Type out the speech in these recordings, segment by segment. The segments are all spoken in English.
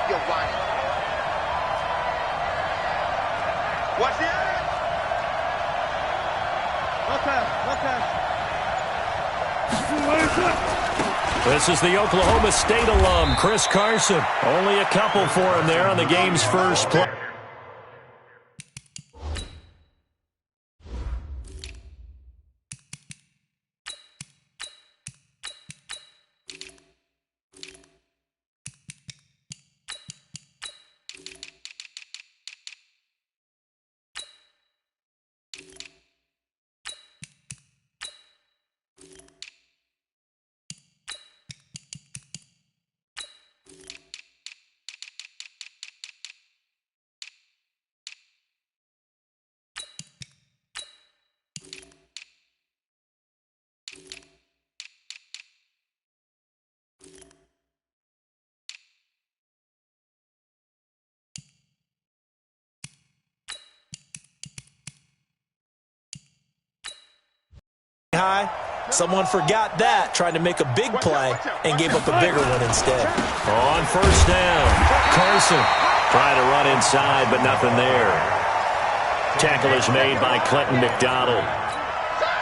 You're whining. Watch the edge. This is the Oklahoma State alum, Chris Carson. Only a couple for him there on the game's first play. High. Someone forgot that, trying to make a big play, and gave up a bigger one instead. On first down, Carson trying to run inside, but nothing there. Tackle is made by Clinton McDonald.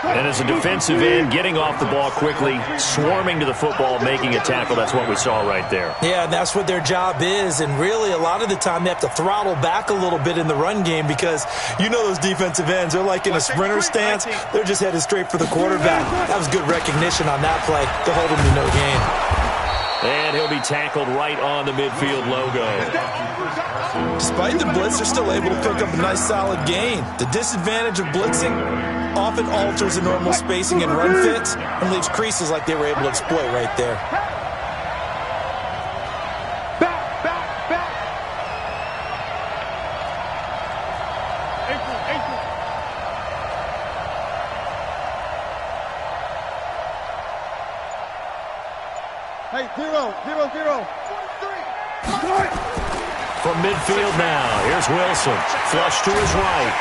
And as a defensive end, getting off the ball quickly, swarming to the football, making a tackle. That's what we saw right there. Yeah, and that's what their job is. And really, a lot of the time, they have to throttle back a little bit in the run game because you know those defensive ends, they're like in a sprinter stance. They're just headed straight for the quarterback. That was good recognition on that play to hold them to no gain. And he'll be tackled right on the midfield logo. Despite the blitz, they're still able to pick up a nice, solid gain. The disadvantage of blitzing often alters the normal spacing and run fits and leaves creases like they were able to exploit right there. Hey, 0-0-0. From midfield now, here's Wilson. Flush to his right.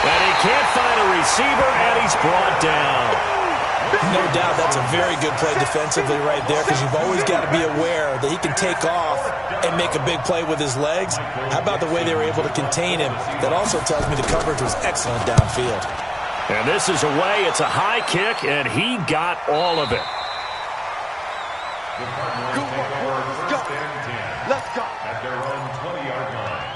And he can't find a receiver, and he's brought down. No doubt that's a very good play defensively right there because you've always got to be aware that he can take off and make a big play with his legs. How about the way they were able to contain him? That also tells me the coverage was excellent downfield. And this is away. It's a high kick, and he got all of it. Let's go. At their own 20-yard line.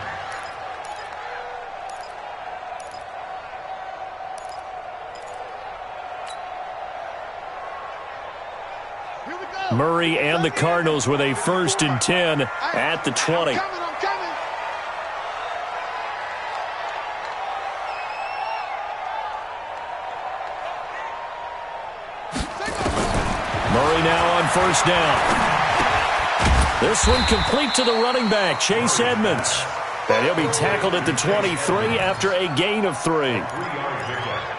Here we go. Murray and the Cardinals with a 1st and 10 at the 20. I'm coming. Murray now on 1st down. This one complete to the running back, Chase Edmonds. And he'll be tackled at the 23 after a gain of 3.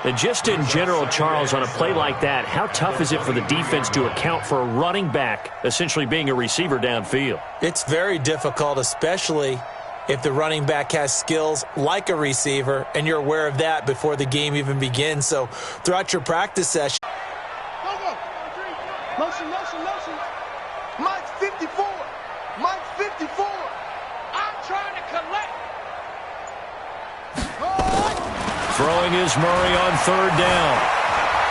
And just in general, Charles, on a play like that, how tough is it for the defense to account for a running back essentially being a receiver downfield? It's very difficult, especially if the running back has skills like a receiver, and you're aware of that before the game even begins. So throughout your practice session. Go. Motion. Mike 54. Mike 54. I'm trying to collect. Throwing is Murray on 3rd down.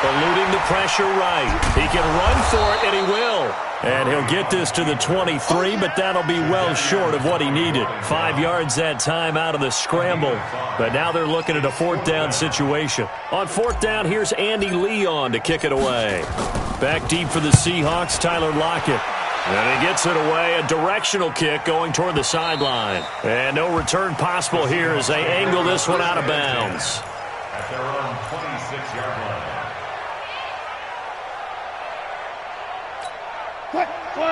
Eluding the pressure right. He can run for it, and he will. And he'll get this to the 23, but that'll be well short of what he needed. 5 yards that time out of the scramble. But now they're looking at a 4th down situation. On 4th down, here's Andy Leon to kick it away. Back deep for the Seahawks, Tyler Lockett. And he gets it away, a directional kick going toward the sideline. And no return possible here as they angle this one out of bounds. At their own 26-yard line.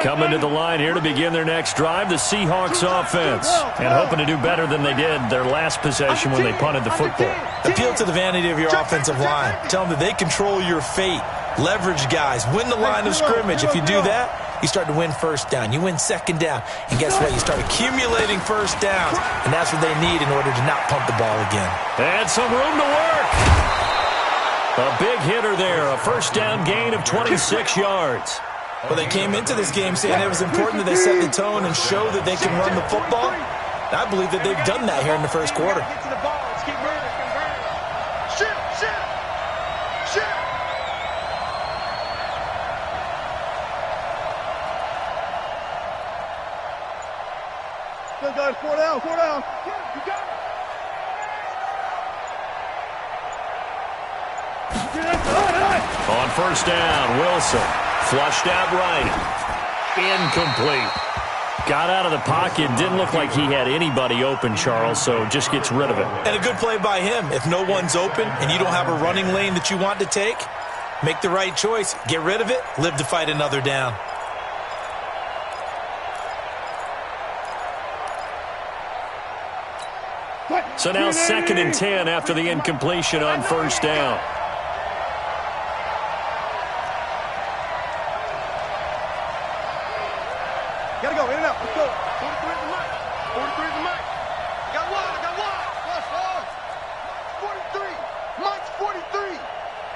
Coming to the line here to begin their next drive, the Seahawks offense. And hoping to do better than they did their last possession when they punted the football. Appeal to the vanity of your offensive line. Tell them that they control your fate. Leverage guys. Win the line of scrimmage. If you do that, you start to win 1st down. You win 2nd down. And guess what? You start accumulating 1st downs. And that's what they need in order to not pump the ball again. And some room to work. A big hitter there. A 1st down gain of 26 yards. Well, they came into this game saying it was important that they set the tone and show that they can run the football. And I believe that they've done that here in the first quarter. Get to the ball. Let's keep moving. Shoot, shoot, shoot. Good guys, 4 down, 4 down. You got it. On first down, Wilson flushed out right. Incomplete. Got out of the pocket. Didn't look like he had anybody open, Charles, so just gets rid of it. And a good play by him. If no one's open and you don't have a running lane that you want to take, make the right choice. Get rid of it. Live to fight another down. So now 2nd and 10 after the incompletion on first down. Gotta go, in and out, let's go. 43 is the mic. 43 is the mic. I got one. Watch, watch. 43. Mike's 43.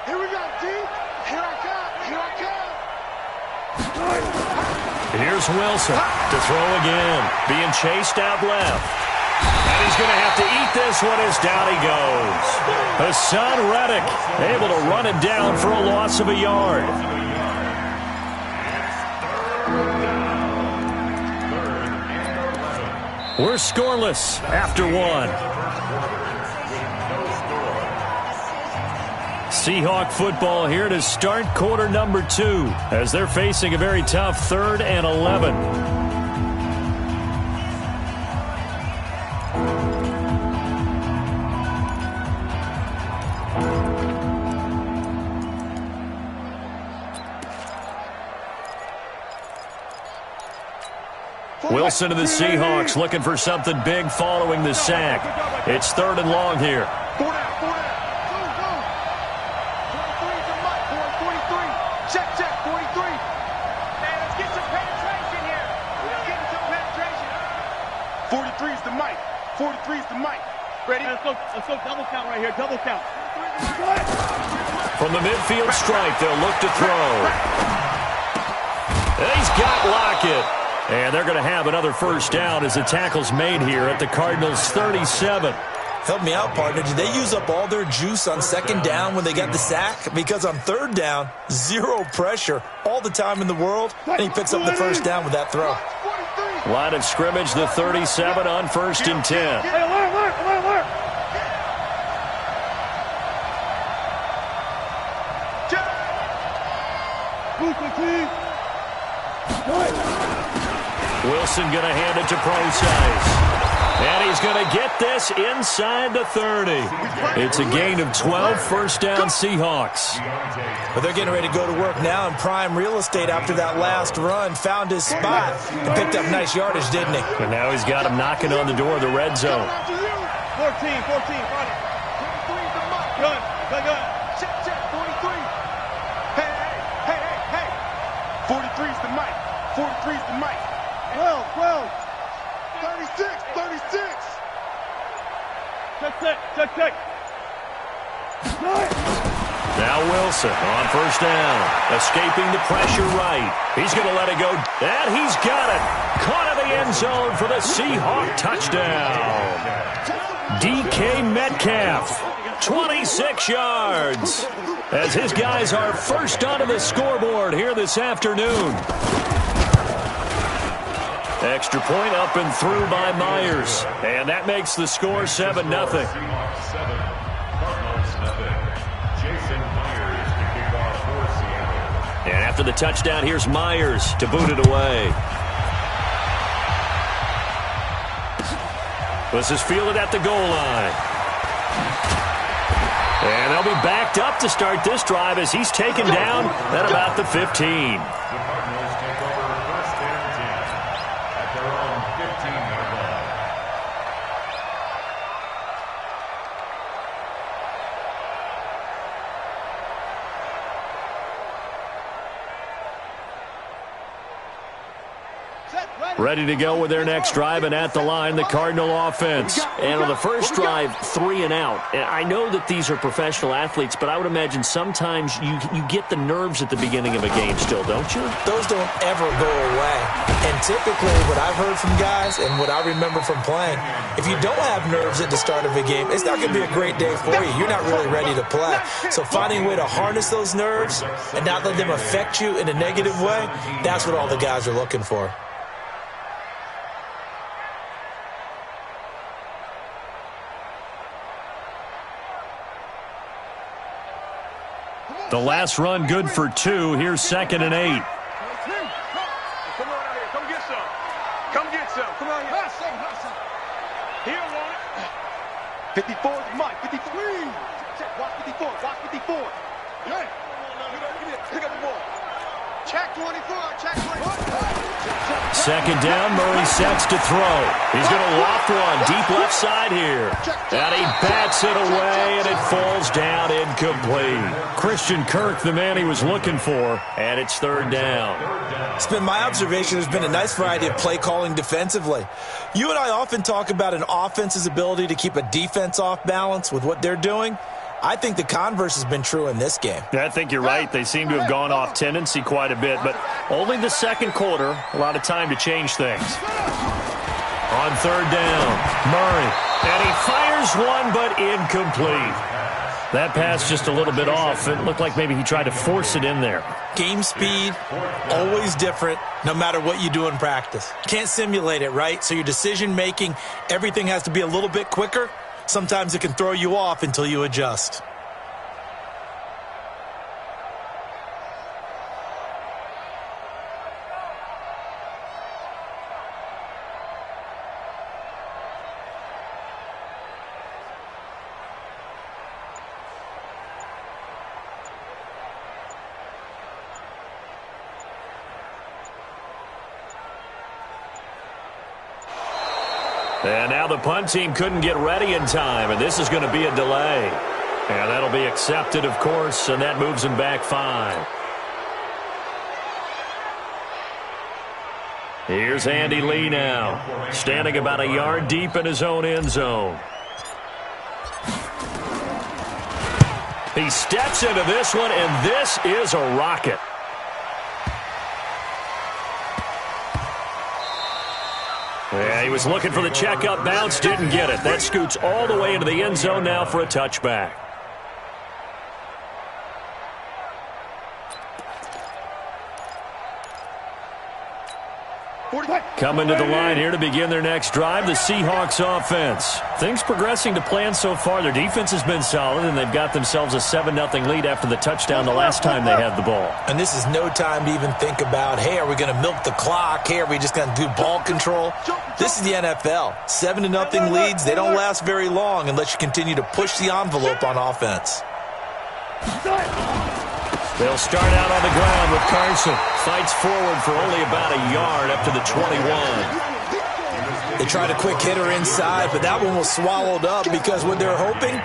Here we go, D. Here I come. Here's Wilson to throw again. Being chased out left. And he's going to have to eat this one as down he goes. Hassan Reddick able to run it down for a loss of a yard. We're scoreless after one. Seahawk football here to start quarter number 2 as they're facing a very tough 3rd and 11. Wilson to the Seahawks looking for something big following the sack. It's 3rd and long here. 4 down. Go. 43 is the mic. 43. Check. 43. Man, let's get some penetration here. Let's get some penetration. 43 is the mic. 43 is the mic. Ready? Let's go double count right here, double count. From the midfield stripe, they'll look to throw. He's got Lockett. And they're going to have another first down as the tackle's made here at the Cardinals' 37. Help me out, partner. Did they use up all their juice on 2nd down when they got the sack? Because on 3rd down, 0 pressure, all the time in the world, and he picks up the first down with that throw. Line of scrimmage, the 37 on 1st and 10. Hey, alert. Wilson going to hand it to Procise. And he's going to get this inside the 30. It's a gain of 12, first down Seahawks. But they're getting ready to go to work now in prime real estate after that last run. Found his spot and picked up nice yardage, didn't he? And now he's got him knocking on the door of the red zone. 14, front it. Good. Check. 43. Hey. 43 is the mic. 43 is the mic. 12. 36. Check. Now Wilson on first down. Escaping the pressure right. He's going to let it go. And he's got it. Caught in the end zone for the Seahawk touchdown. DK Metcalf, 26 yards. As his guys are first onto the scoreboard here this afternoon. Extra point up and through by Myers. And that makes the score 7-0. And after the touchdown, here's Myers to boot it away. This is fielded at the goal line. And they'll be backed up to start this drive as he's taken down at about the 15. Ready to go with their next drive, and at the line, the Cardinal offense. And on the first drive, 3 and out. And I know that these are professional athletes, but I would imagine sometimes you get the nerves at the beginning of a game still, don't you? Those don't ever go away. And typically what I've heard from guys and what I remember from playing, if you don't have nerves at the start of a game, it's not going to be a great day for you. You're not really ready to play. So finding a way to harness those nerves and not let them affect you in a negative way, that's what all the guys are looking for. The last run good for 2. Here's 2nd and 8. Come on out here. Come get some. Come get some. Come on here. He don't want it. 54 is Mike. 53. Check. Watch 54. Watch 54. Yeah. Pick up the ball. Check 24. Check 24. 2nd down, Murray sets to throw. He's going to loft one deep left side here. And he bats it away, and it falls down incomplete. Christian Kirk, the man he was looking for, and it's 3rd down. It's been my observation there's been a nice variety of play calling defensively. You and I often talk about an offense's ability to keep a defense off balance with what they're doing. I think the converse has been true in this game. Yeah, I think you're right. They seem to have gone off tendency quite a bit, but only the 2nd quarter, a lot of time to change things. On 3rd down, Murray, and he fires one, but incomplete. That pass just a little bit off. It looked like maybe he tried to force it in there. Game speed, always different, no matter what you do in practice. Can't simulate it, right? So your decision-making, everything has to be a little bit quicker. Sometimes it can throw you off until you adjust. And now the punt team couldn't get ready in time, and this is going to be a delay. And that'll be accepted, of course, and that moves him back 5. Here's Andy Lee now, standing about a yard deep in his own end zone. He steps into this one, and this is a rocket. Yeah, he was looking for the checkup bounce, didn't get it. That scoots all the way into the end zone now for a touchback. Coming to the line here to begin their next drive, the Seahawks offense. Things progressing to plan so far. Their defense has been solid, and they've got themselves a 7-0 lead after the touchdown the last time they had the ball. And this is no time to even think about, hey, are we going to milk the clock? Hey, are we just going to do ball control? This is the NFL. 7-0 leads, they don't last very long unless you continue to push the envelope on offense. They'll start out on the ground with Carson. Fights forward for only about a yard up to the 21. They tried a quick hitter inside, but that one was swallowed up because what they're hoping,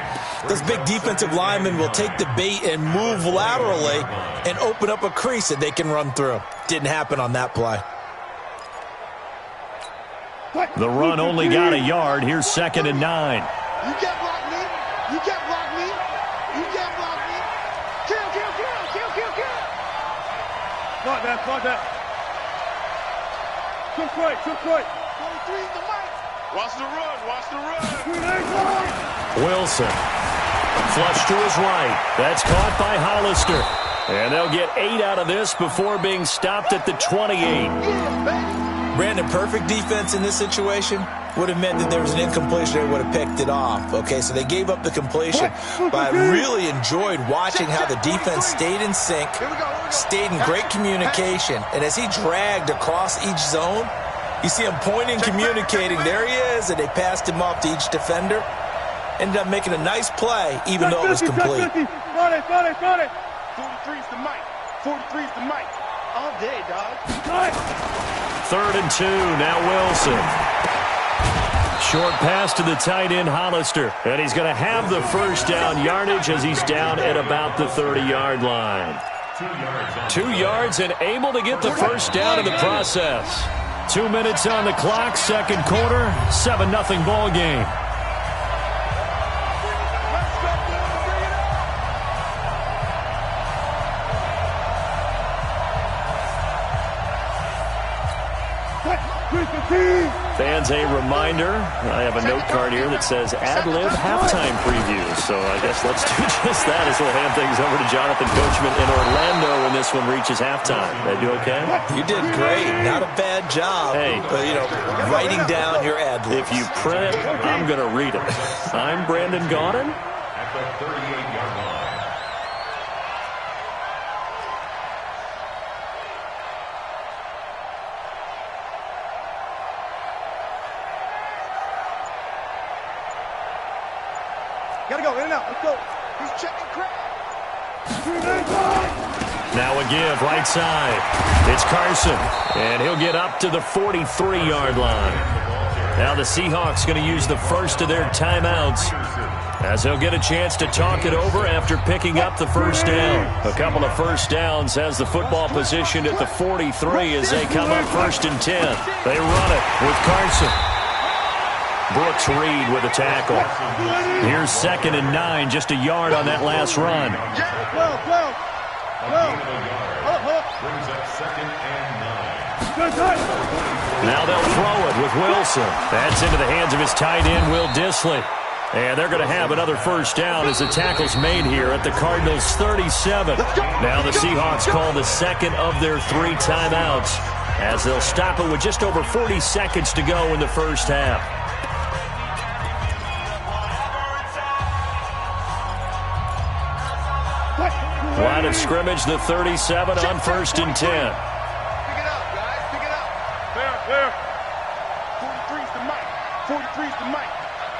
those big defensive linemen will take the bait and move laterally and open up a crease that they can run through. Didn't happen on that play. The run only got a yard. Here's 2nd and 9. You can't block me. You can't block me. You can't block me. Kill. Block that. Took right. 43 is the mic. Watch the run. Wilson. Flush to his right. That's caught by Hollister. And they'll get 8 out of this before being stopped at the 28. Brandon, perfect defense in this situation would have meant that there was an incompletion. They would have picked it off. Okay, so they gave up the completion. But I really enjoyed watching how the defense stayed in sync, stayed in great communication. And as he dragged across each zone, you see him pointing, communicating. There he is, and they passed him off to each defender. Ended up making a nice play, even though it was complete. 43's the mic. 43's the mic. All day, dog. 3rd and 2. Now Wilson. Short pass to the tight end, Hollister. And he's going to have the first down yardage as he's down at about the 30-yard line. 2 yards and able to get the first down in the process. 2 minutes on the clock, second quarter, 7-0 ball game. Fans, a reminder, I have a note card here that says ad-lib halftime preview. So I guess let's do just that as we'll hand things over to Jonathan Coachman in Orlando when this one reaches halftime. Did I do okay? You did great. Not a bad job. Hey, but, writing down your ad-libs. If you print it, I'm going to read it. I'm Brandon Gaudin. At the 38-yard line. Gotta go, in and out. Let's go. He's checking crap. Now a give, right side. It's Carson, and he'll get up to the 43-yard line. Now the Seahawks going to use the first of their timeouts as they'll get a chance to talk it over after picking up the first down. A couple of first downs has the football positioned at the 43 as they come up 1st and 10. They run it with Carson. Brooks Reed with a tackle. Here's 2nd and 9, just a yard on that last run. Brings up 2nd and 9. Now they'll throw it with Wilson. That's into the hands of his tight end, Will Dissly. And they're going to have another first down as the tackle's made here at the Cardinals' 37. Now the Seahawks call the second of their 3 timeouts as they'll stop it with just over 40 seconds to go in the first half. Line of scrimmage, the 37 on 1st and 10. Pick it up, guys. Pick it up. Fair. 43's the mic. 43's the mic.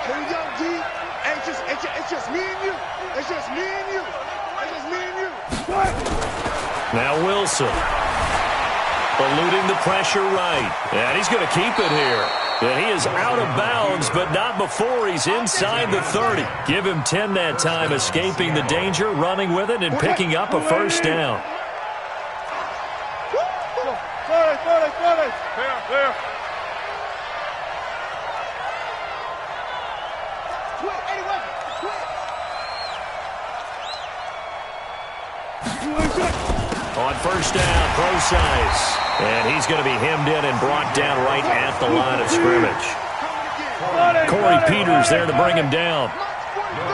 Here we go, D. Hey, it's just me and you. It's just me and you. It's just me and you. Now Wilson. Eluding the pressure right. And he's going to keep it here. And he is out of bounds, but not before he's inside the 30. Give him 10 that time, escaping the danger, running with it, and picking up a first down. Fair. On first down, Procise. And he's going to be hemmed in and brought down right at the line of scrimmage. Corey Peters there to bring him down. No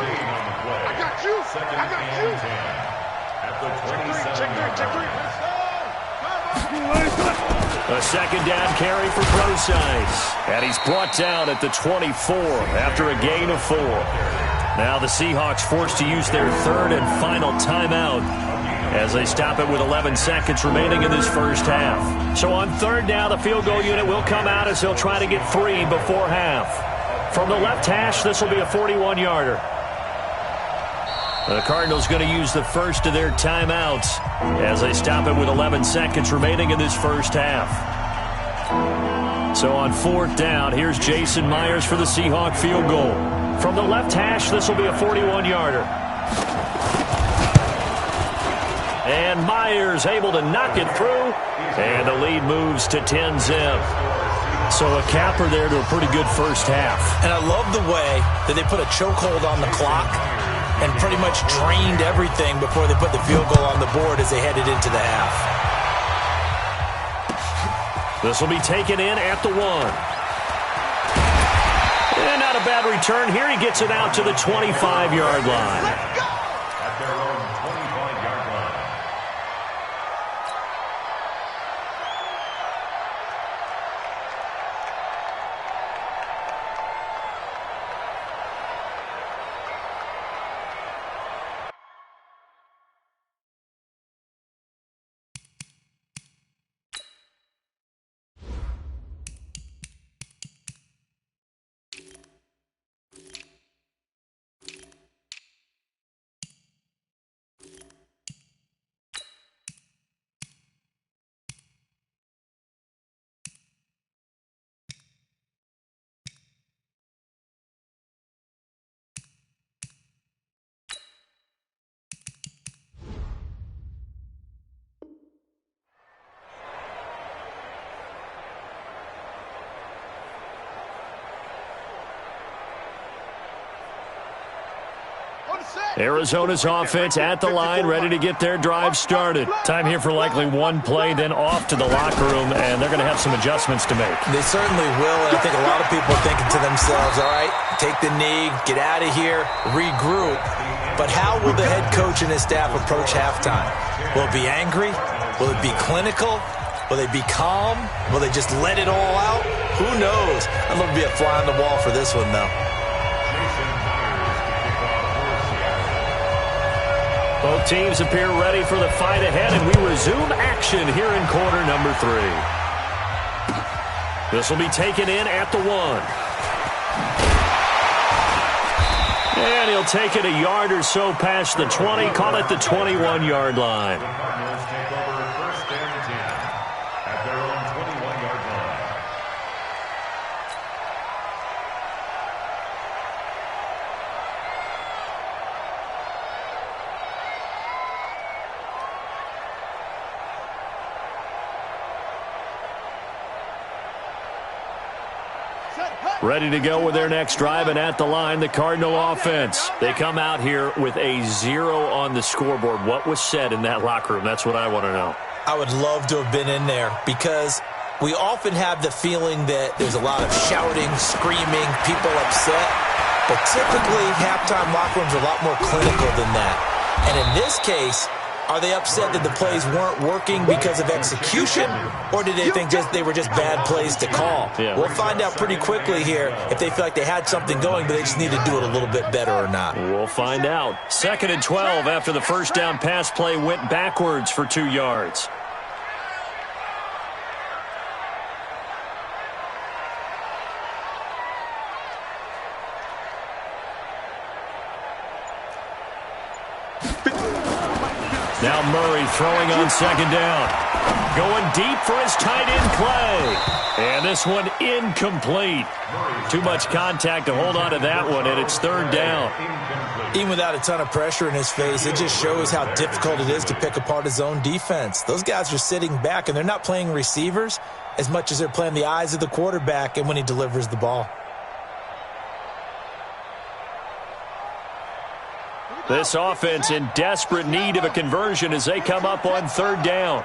gain on the play. 2nd and 10. At the 27-yard line. A second down carry for Procise. And he's brought down at the 24 after a gain of 4. Now the Seahawks forced to use their 3rd and final timeout as they stop it with 11 seconds remaining in this first half. So on 3rd down, the field goal unit will come out as they'll try to get 3 before half. From the left hash, this will be a 41-yarder. The Cardinals going to use the first of their timeouts as they stop it with 11 seconds remaining in this first half. So on 4th down, here's Jason Myers for the Seahawk field goal. From the left hash, this will be a 41-yarder. And Myers able to knock it through. And the lead moves to 10-zip. So a capper there to a pretty good first half. And I love the way that they put a chokehold on the clock and pretty much drained everything before they put the field goal on the board as they headed into the half. This will be taken in at the 1. And not a bad return here. He gets it out to the 25-yard line. Arizona's offense at the line, ready to get their drive started. Time here for likely one play, then off to the locker room, and they're going to have some adjustments to make. They certainly will, and I think a lot of people are thinking to themselves, all right, take the knee, get out of here, regroup. But how will the head coach and his staff approach halftime? Will it be angry? Will it be clinical? Will they be calm? Will they just let it all out? Who knows? I'd love to be a fly on the wall for this one, though. Both teams appear ready for the fight ahead, and we resume action here in quarter number 3. This will be taken in at the 1. And he'll take it a yard or so past the 20, call it the 21-yard line. The Cardinals take over 1st and 10 at their own 21-yard line. Ready to go with their next drive, and at the line, the Cardinal offense. They come out here with a 0 on the scoreboard. What was said in that locker room? That's what I want to know. I would love to have been in there because we often have the feeling that there's a lot of shouting, screaming, people upset. But typically, halftime locker rooms are a lot more clinical than that. And in this case, are they upset that the plays weren't working because of execution, or did they think they were just bad plays to call? Yeah. We'll find out pretty quickly here if they feel like they had something going, but they just need to do it a little bit better or not. We'll find out. 2nd and 12 after the first down pass play went backwards for 2 yards. Now Murray throwing on 2nd down. Going deep for his tight end play. And this one incomplete. Too much contact to hold on to that one, and it's 3rd down. Even without a ton of pressure in his face, it just shows how difficult it is to pick apart his own defense. Those guys are sitting back, and they're not playing receivers as much as they're playing the eyes of the quarterback and when he delivers the ball. This offense in desperate need of a conversion as they come up on 3rd down.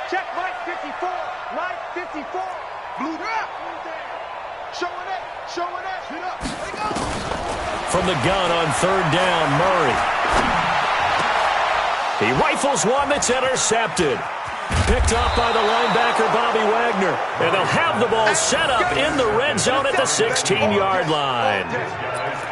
Check Mike 54. Mike 54. Blue drop. Showing it. Showing it. Hit up. There you go. From the gun on 3rd down, Murray. He rifles one that's intercepted. Picked off by the linebacker, Bobby Wagner. And they'll have the ball set up in the red zone at the 16-yard line.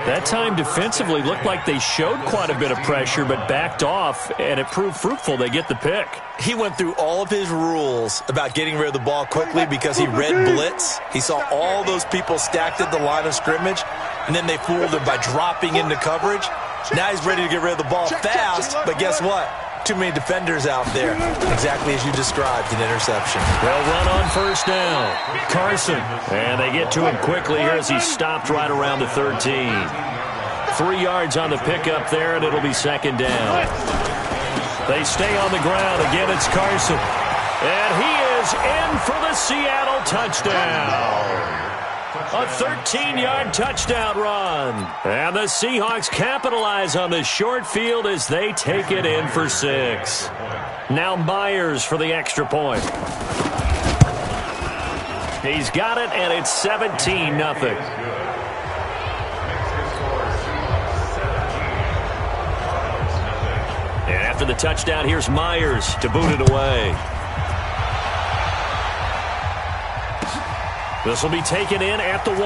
That time defensively looked like they showed quite a bit of pressure but backed off, and it proved fruitful. They get the pick. He went through all of his rules about getting rid of the ball quickly because he read blitz. He saw all those people stacked at the line of scrimmage, and then they fooled him by dropping into coverage. Now he's ready to get rid of the ball fast, but guess what? Too many defenders out there. Exactly as you described, an interception. They'll run on 1st down. Carson. And they get to him quickly here as he stopped right around the 13. 3 yards on the pickup there, and it'll be 2nd down. They stay on the ground. Again, it's Carson. And he is in for the Seattle touchdown. A 13-yard touchdown run. And the Seahawks capitalize on the short field as they take it in for 6. Now Myers for the extra point. He's got it, and it's 17-0. And after the touchdown, here's Myers to boot it away. This will be taken in at the 1.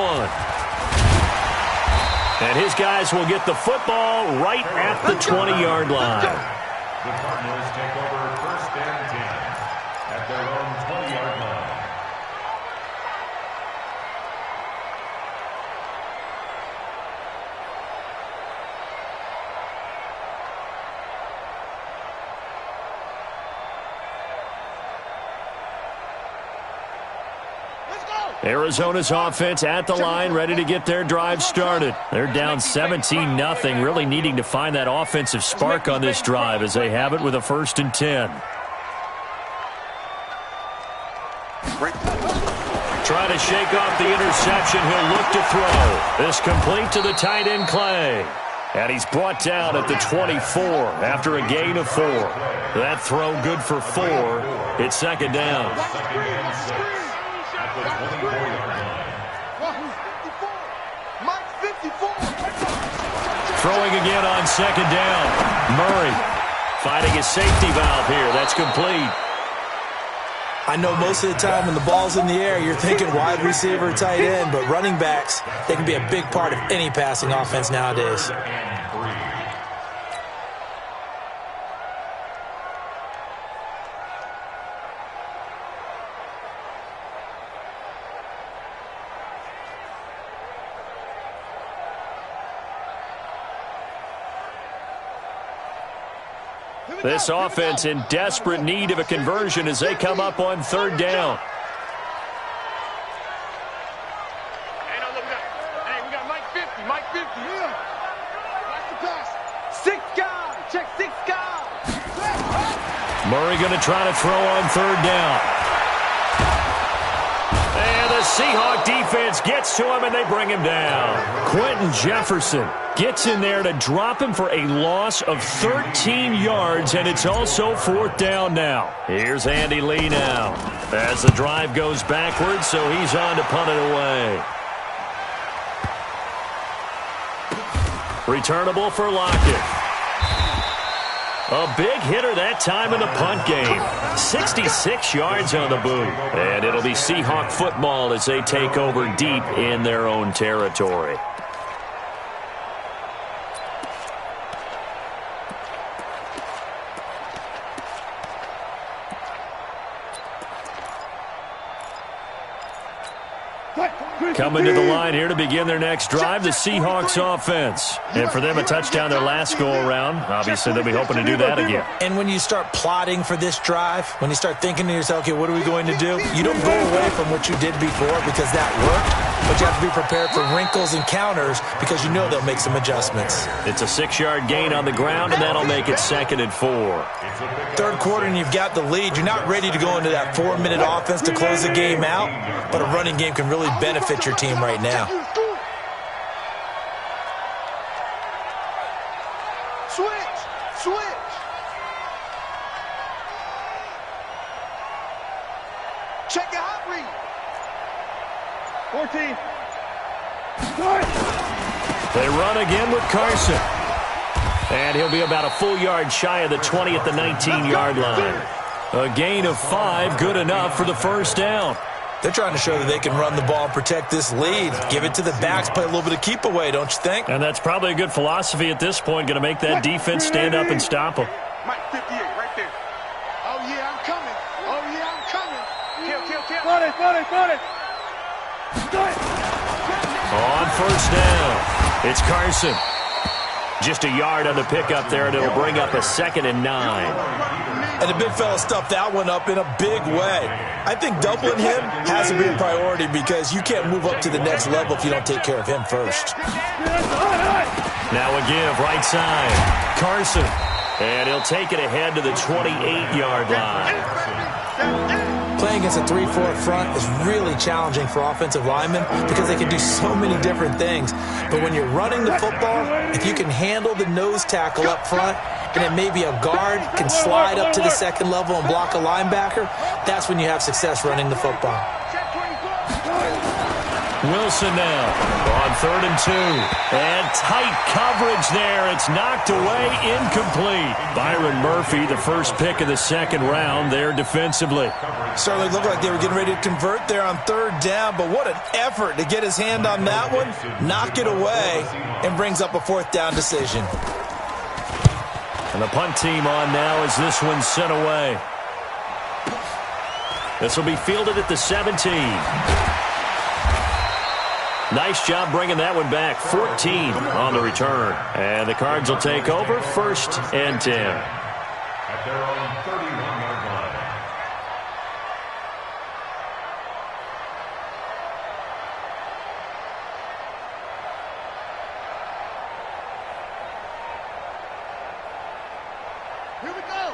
And his guys will get the football right at the 20-yard line. The Cardinals take over 1st and 10 at their own 20-yard line. Arizona's offense at the line, ready to get their drive started. They're down 17-0, really needing to find that offensive spark on this drive as they have it with a 1st and 10. trying to shake off the interception. He'll look to throw. This complete to the tight end, Clay. And he's brought down at the 24 after a gain of 4. That throw good for 4. It's second down. Throwing again on second down. Murray finding his safety valve here. That's complete. I know most of the time when the ball's in the air, you're thinking wide receiver, tight end, but running backs, they can be a big part of any passing offense nowadays. This offense in desperate need of a conversion as they come up on third down. Hey, no, look at that. Hey, we got Mike 50. Mike 50. Yeah. Watch the pass. 6 guys. Check 6 guys. Murray going to try to throw on third down. And the Seahawk defense gets to him, and they bring him down. Quentin Jefferson gets in there to drop him for a loss of 13 yards, and it's also fourth down now. Here's Andy Lee now as the drive goes backwards, so he's on to punt it away. Returnable for Lockett. A big hitter that time in the punt game. 66 yards on the boot. And it'll be Seahawk football as they take over deep in their own territory. Coming to the line here to begin their next drive, the Seahawks offense. And for them, a touchdown their last go-around. Obviously, they'll be hoping to do that again. And when you start plotting for this drive, when you start thinking to yourself, okay, what are we going to do? You don't go away from what you did before because that worked, but you have to be prepared for wrinkles and counters because you know they'll make some adjustments. It's a 6-yard gain on the ground, and that'll make it 2nd and 4. Third quarter, and you've got the lead. You're not ready to go into that 4-minute offense to close the game out, but a running game can really benefit your team right now. Switch. Check your hot read. 14. They run again with Carson. And he'll be about a full yard shy of the 20 at the 19-yard line. A gain of 5, good enough for the first down. They're trying to show that they can run the ball and protect this lead. Give it to the backs, play a little bit of keep away, don't you think? And that's probably a good philosophy at this point, going to make that defense stand up and stop them. Mike 58, right there. Oh, yeah, I'm coming. Kill. Got it. On first down, it's Carson. Just a yard on the pickup there, and it'll bring up a 2nd and 9. And the big fella stuffed that one up in a big way. I think doubling him has to be a priority because you can't move up to the next level if you don't take care of him first. Now a give, right side. Carson. And he'll take it ahead to the 28-yard line. Playing against a 3-4 front is really challenging for offensive linemen because they can do so many different things. But when you're running the football, if you can handle the nose tackle up front, and then maybe a guard can slide up to the 2nd level and block a linebacker, that's when you have success running the football. Wilson now on 3rd and 2. And tight coverage there. It's knocked away, incomplete. Byron Murphy, the first pick of the 2nd round there defensively. Certainly looked like they were getting ready to convert there on 3rd down, but what an effort to get his hand on that one, knock it away, and brings up a 4th down decision. And the punt team on now as this one's sent away. This will be fielded at the 17. Nice job bringing that one back. 14 on the return. And the Cards will take over 1st and 10. At their own 31-yard line.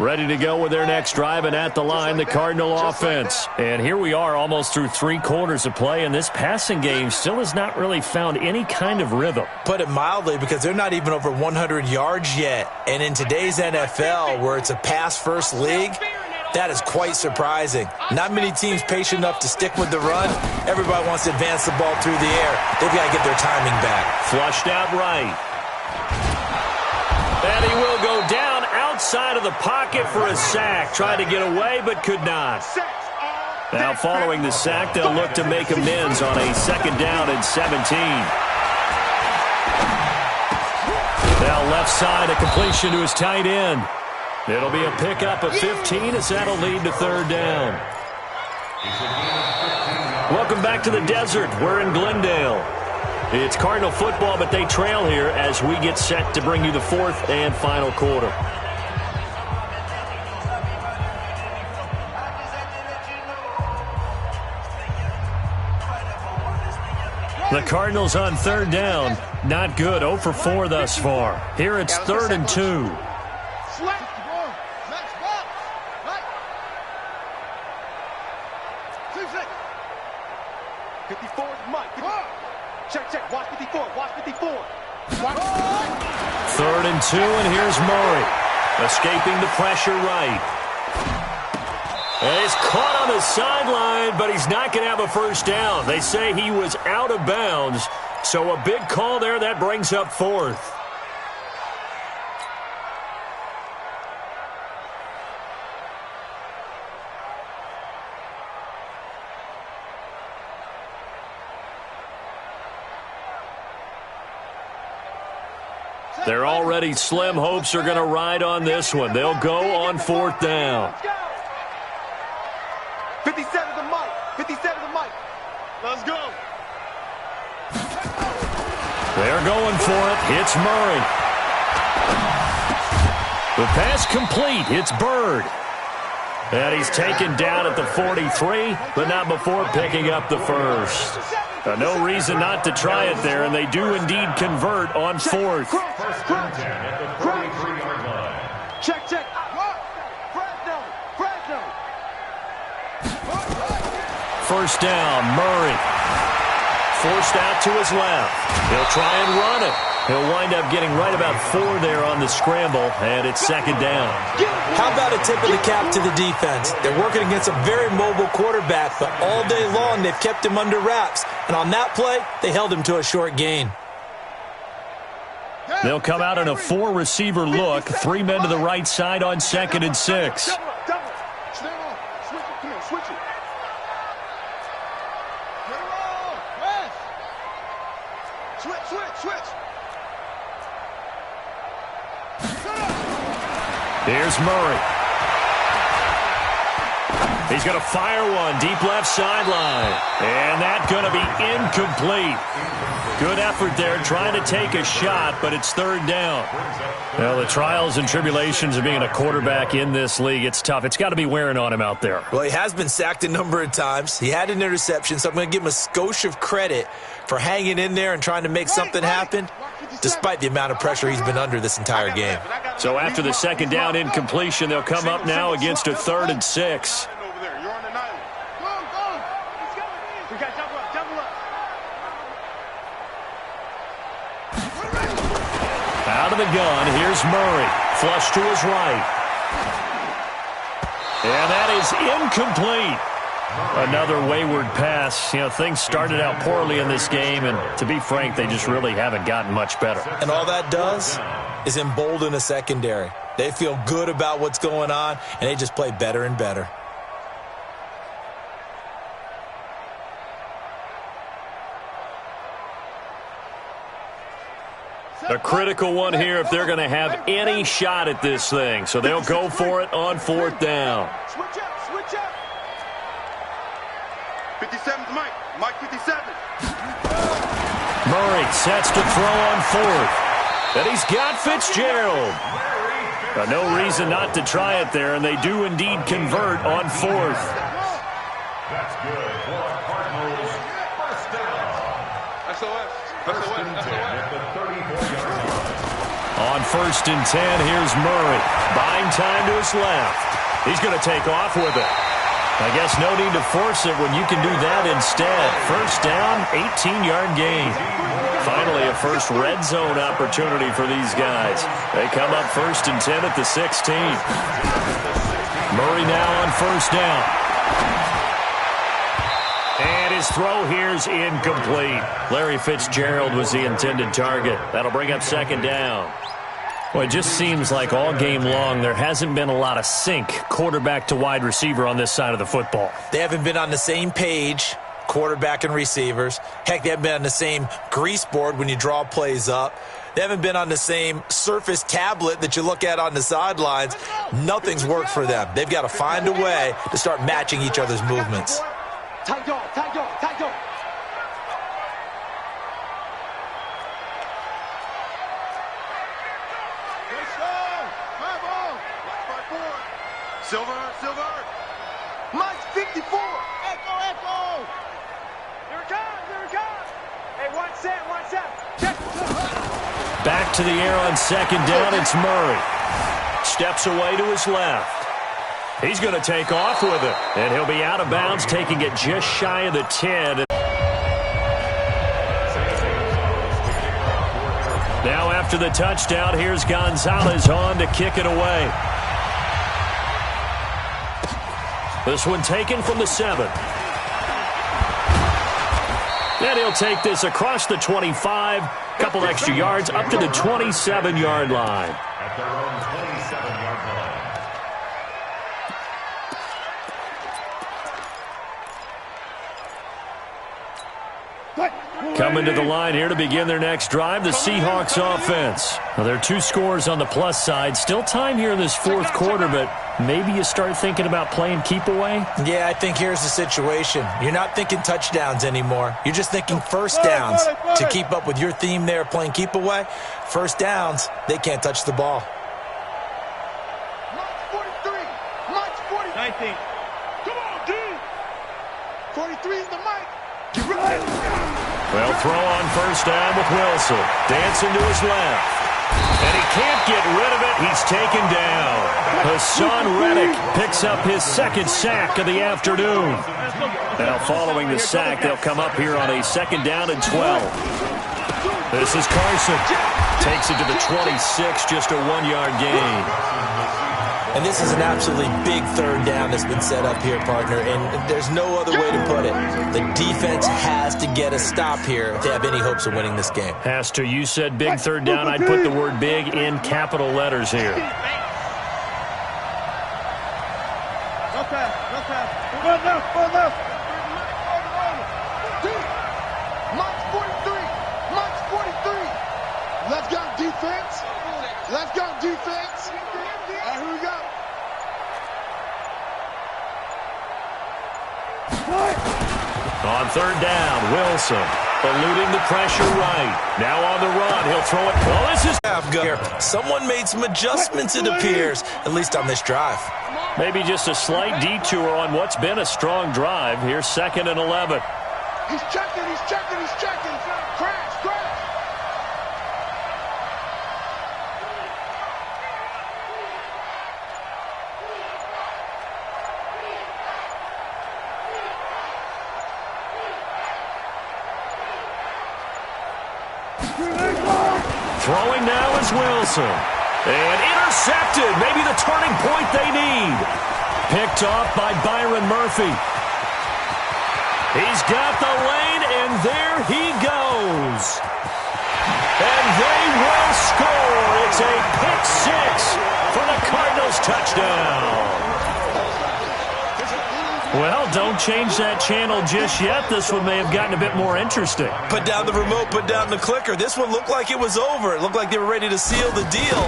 Ready to go with their next drive, and at the line, the Cardinal offense. And here we are almost through 3 quarters of play, and this passing game still has not really found any kind of rhythm. Put it mildly, because they're not even over 100 yards yet. And in today's NFL, where it's a pass-first league, that is quite surprising. Not many teams patient enough to stick with the run. Everybody wants to advance the ball through the air. They've got to get their timing back. Flushed out right. And he will go down outside of the pocket for a sack. Tried to get away, but could not. Now, following the sack, they'll look to make amends on a 2nd down and 17. Now, left side, a completion to his tight end. It'll be a pickup of 15 as that'll lead to 3rd down. Welcome back to the desert. We're in Glendale. It's Cardinal football, but they trail here as we get set to bring you the 4th and final quarter. The Cardinals on 3rd down. Not good. 0 for 4 thus far. Here it's 3rd and 2. 54 is Mike. Check. Watch 54. Watch 54. 3rd and 2, and here's Murray. Escaping the pressure right. And he's caught on the sideline, but he's not going to have a 1st down. They say he was out of bounds, so a big call there. That brings up 4th. Their already slim hopes are going to ride on this one. They'll go on 4th down. 57 to Mike. 57 to Mike. Let's go. They're going for it. It's Murray. The pass complete. It's Bird. And he's taken down at the 43, but not before picking up the 1st. No reason not to try it there, and they do indeed convert on 4th. Check. First down, Murray. Forced out to his left. He'll try and run it. He'll wind up getting right about 4 there on the scramble, and it's 2nd down. How about a tip of the cap to the defense? They're working against a very mobile quarterback, but all day long they've kept him under wraps. And on that play, they held him to a short gain. They'll come out in a 4-receiver look. 3 men to the right side on 2nd and 6. Double. Stand off. Switch it. Come on, switch it. Get it on. Press. Switch. Here's Murray. He's going to fire one deep left sideline. And that's going to be incomplete. Good effort there trying to take a shot, but it's 3rd down. Well, the trials and tribulations of being a quarterback in this league, it's tough. It's got to be wearing on him out there. Well, he has been sacked a number of times. He had an interception, so I'm going to give him a skosh of credit for hanging in there and trying to make something happen, despite the amount of pressure he's been under this entire game. So after the 2nd down incompletion, they'll come up now against a 3rd and 6. Out of the gun, here's Murray. Flush to his right. And that is incomplete. Another wayward pass. You know, things started out poorly in this game, and to be frank, they just really haven't gotten much better. And all that does is embolden a secondary. They feel good about what's going on, and they just play better and better. A critical one here if they're going to have any shot at this thing. So they'll go for it on 4th down. Switch up. 57's Mike. Mike 57. Murray sets to throw on 4th. And he's got Fitzgerald. No reason not to try it there, and they do indeed convert on 4th. That's good for Cardinals. 1st down. SOS. First and 10 at the 34-yard line. On 1st and 10, here's Murray. Buying time to his left. He's going to take off with it. I guess no need to force it when you can do that instead. First down, 18-yard gain. Finally, a first red zone opportunity for these guys. They come up 1st and 10 at the 16. Murray now on 1st down. And his throw here's incomplete. Larry Fitzgerald was the intended target. That'll bring up 2nd down. Well, it just seems like all game long there hasn't been a lot of sync quarterback to wide receiver on this side of the football. They haven't been on the same page, quarterback and receivers. Heck, they haven't been on the same grease board when you draw plays up. They haven't been on the same Surface tablet that you look at on the sidelines. Nothing's worked for them. They've got to find a way to start matching each other's movements. Tight dog, tight dog, tight dog. Silver, Silver. Mike's 54. Echo, echo. Here it comes, here it comes. Hey, 1 set, 1 set. Check. Back to the air on 2nd down, it's Murray. Steps away to his left. He's going to take off with it, and he'll be out of bounds, taking it just shy of the 10. Now after the touchdown, here's Gonzalez on to kick it away. This one taken from the 7. And he'll take this across the 25, couple extra yards, up to the 27-yard line. At their own 27-yard line. Coming to the line here to begin their next drive, the Seahawks offense. Well, there are 2 scores on the plus side. Still time here in this 4th quarter, but maybe you start thinking about playing keep away? Yeah, I think here's the situation. You're not thinking touchdowns anymore. You're just thinking first downs. To keep up with your theme there, playing keep away, first downs, they can't touch the ball. Mike's 43. Mike's 40. 19. Come on, dude. 43 is the mic. Get right. Well, throw on 1st down with Wilson. Dancing to his left. And he can't get rid of it. He's taken down. Hassan Reddick picks up his 2nd sack of the afternoon. Now following the sack, they'll come up here on a 2nd down and 12. This is Carson. Takes it to the 26, just a 1-yard gain. And this is an absolutely big 3rd down that's been set up here, partner, and there's no other way to put it. The defense has to get a stop here if they have any hopes of winning this game. Has to. You said big 3rd down. I'd put the word big in capital letters here. No pass, no pass. Run left, run left. Mike's 43. Mike's 43. Let's go defense. Let's go defense. All right, here we go. On 3rd down, Wilson eluding the pressure right. Now on the run, he'll throw it. Well, this is Someone made some adjustments, it appears, at least on this drive. maybe just a slight detour on what's been a strong drive. Here's 2nd and 11. He's checking, he's checking, he's checking. Crash, crash. Throwing now is Wilson. And intercepted. Maybe the turning point they need. Picked off by Byron Murphy. He's got the lane, and there he goes. And they will score. It's a pick 6 for the Cardinals touchdown. Well, don't change that channel just yet. This one may have gotten a bit more interesting. Put down the remote, put down the clicker. This one looked like it was over. It looked like they were ready to seal the deal.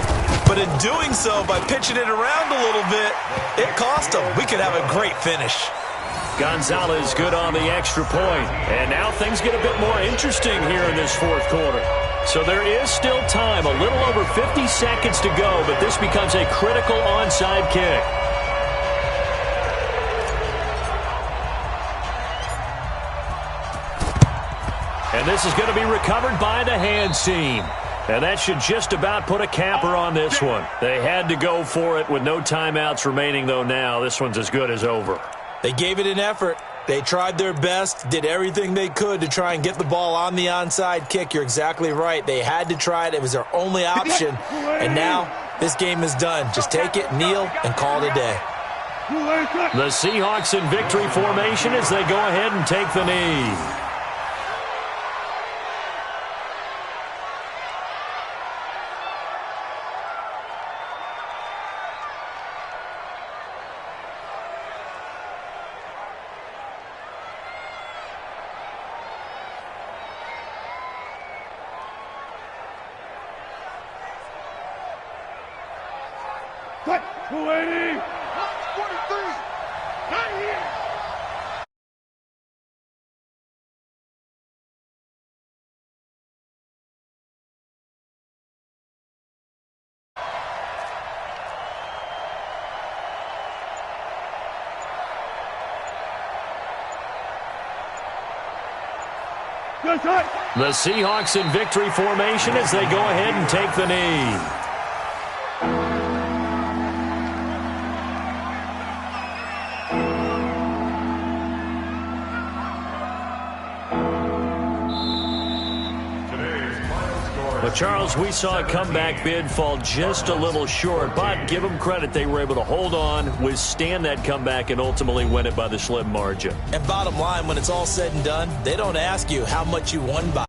But in doing so, by pitching it around a little bit, it cost them. We could have a great finish. Gonzalez good on the extra point. And now things get a bit more interesting here in this 4th quarter. So there is still time, a little over 50 seconds to go, but this becomes a critical onside kick. And this is going to be recovered by the hands team. And that should just about put a capper on this one. They had to go for it with no timeouts remaining, though now. This one's as good as over. They gave it an effort. They tried their best, did everything they could to try and get the ball on the onside kick. You're exactly right. They had to try it. It was their only option. And now this game is done. Just take it, kneel, and call it a day. The Seahawks in victory formation as they go ahead and take the knee. Cut! 280! 43! Not here! Good shot! The Seahawks in victory formation as they go ahead and take the knee. Well, Charles, we saw a comeback bid fall just a little short, but give them credit. They were able to hold on, withstand that comeback, and ultimately win it by the slim margin. And bottom line, when it's all said and done, they don't ask you how much you won by.